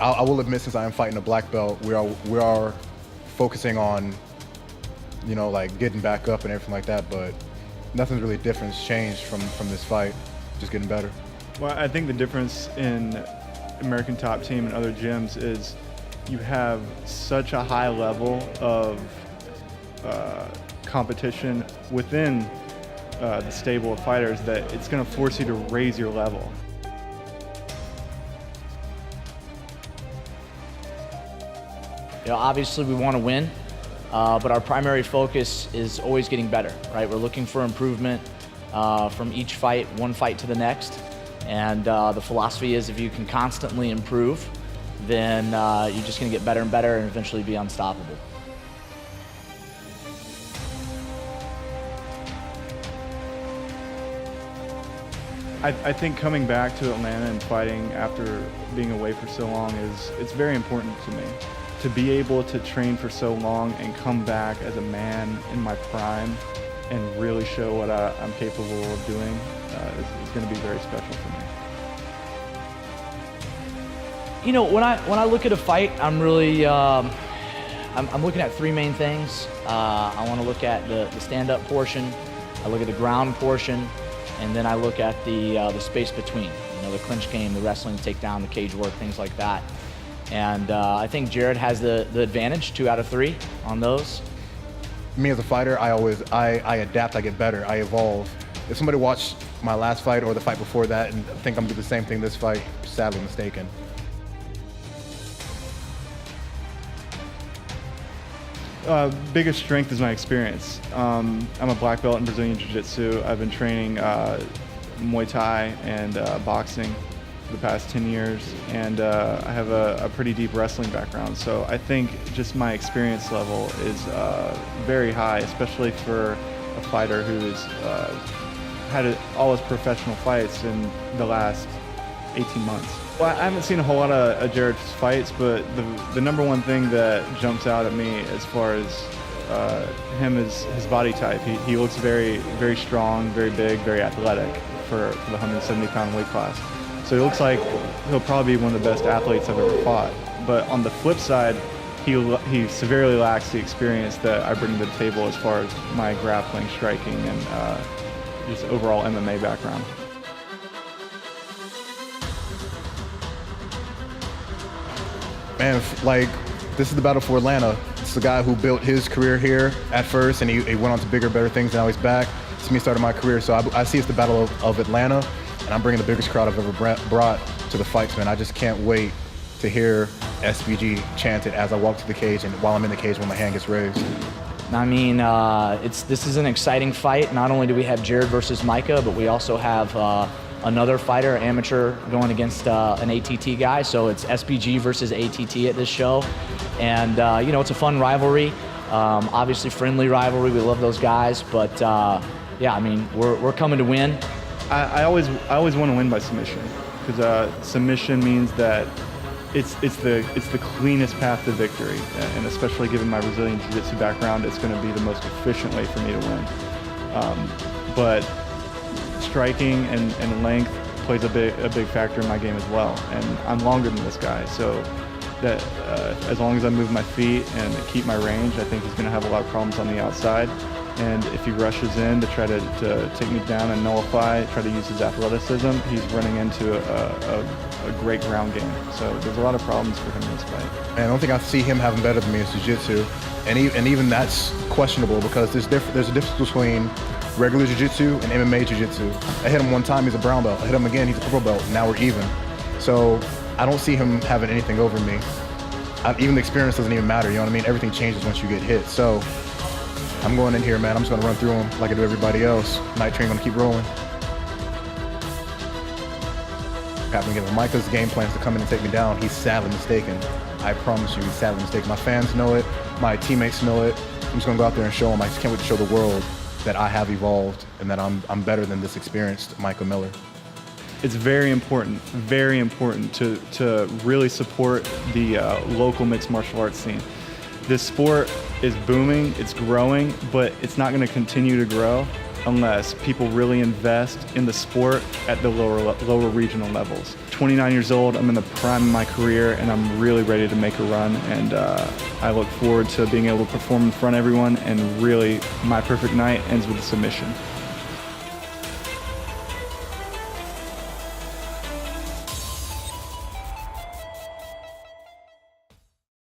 I will admit, since I am fighting a black belt, we are focusing on, like getting back up and everything like that. But nothing's really different. It's changed from this fight. Just getting better. Well, I think the difference in American Top Team and other gyms is you have such a high level of competition within the stable of fighters that it's going to force you to raise your level. Obviously we want to win, but our primary focus is always getting better, right? We're looking for improvement from each fight, one fight to the next. And the philosophy is if you can constantly improve, then you're just going to get better and better and eventually be unstoppable. I think coming back to Atlanta and fighting after being away for so long it's very important to me. To be able to train for so long and come back as a man in my prime and really show what I'm capable of doing is going to be very special for me. When I look at a fight, I'm really I'm looking at three main things. I want to look at the stand-up portion, I look at the ground portion, and then I look at the space between. The clinch game, the wrestling, takedown, the cage work, things like that. And I think Jared has the advantage, 2 out of 3 on those. Me as a fighter, I adapt, I get better, I evolve. If somebody watched my last fight or the fight before that and think I'm gonna do the same thing this fight, sadly mistaken. Biggest strength is my experience. I'm a black belt in Brazilian Jiu-Jitsu. I've been training Muay Thai and boxing for the past 10 years, and I have a pretty deep wrestling background. So I think just my experience level is very high, especially for a fighter who's had all his professional fights in the last 18 months. Well, I haven't seen a whole lot of Jared's fights, but the number one thing that jumps out at me as far as him is his body type. He looks very, very strong, very big, very athletic for the 170-pound weight class. So he looks like he'll probably be one of the best athletes I've ever fought. But on the flip side, he severely lacks the experience that I bring to the table as far as my grappling, striking, and just overall MMA background. Man, this is the battle for Atlanta. It's the guy who built his career here at first, and he went on to bigger, better things, and now he's back. It's me starting my career, so I see it's the battle of Atlanta, and I'm bringing the biggest crowd I've ever brought to the fights, man. I just can't wait to hear SBG chanted as I walk to the cage and while I'm in the cage when my hand gets raised. I mean, this is an exciting fight. Not only do we have Jared versus Micah, but we also have another fighter, amateur, going against an ATT guy. So it's SBG versus ATT at this show. And, it's a fun rivalry, obviously friendly rivalry. We love those guys. But, yeah, I mean, we're coming to win. I always want to win by submission, because submission means that it's the cleanest path to victory, and especially given my Brazilian Jiu-Jitsu background, it's going to be the most efficient way for me to win. But striking and length plays a big factor in my game as well, and I'm longer than this guy, so that as long as I move my feet and keep my range, I think he's going to have a lot of problems on the outside. And if he rushes in to try to take me down and nullify, try to use his athleticism, he's running into a great ground game. So there's a lot of problems for him in this fight. And I don't think I see him having better than me in jiu-jitsu. And even that's questionable, because there's a difference between regular jiu-jitsu and MMA jiu-jitsu. I hit him one time, he's a brown belt. I hit him again, he's a purple belt. Now we're even. So I don't see him having anything over me. Even the experience doesn't even matter, you know what I mean? Everything changes once you get hit. So I'm going in here, man. I'm just going to run through him like I do everybody else. Night Train going to keep rolling. If Micah's game plan is to come in and take me down, he's sadly mistaken. I promise you, he's sadly mistaken. My fans know it. My teammates know it. I'm just going to go out there and show him. I just can't wait to show the world that I have evolved and that I'm better than this experienced Micah Miller. It's very important to really support the local mixed martial arts scene. This sport is booming, it's growing, but it's not going to continue to grow unless people really invest in the sport at the lower regional levels. 29 years old, I'm in the prime of my career, and I'm really ready to make a run, and I look forward to being able to perform in front of everyone, and really, my perfect night ends with a submission.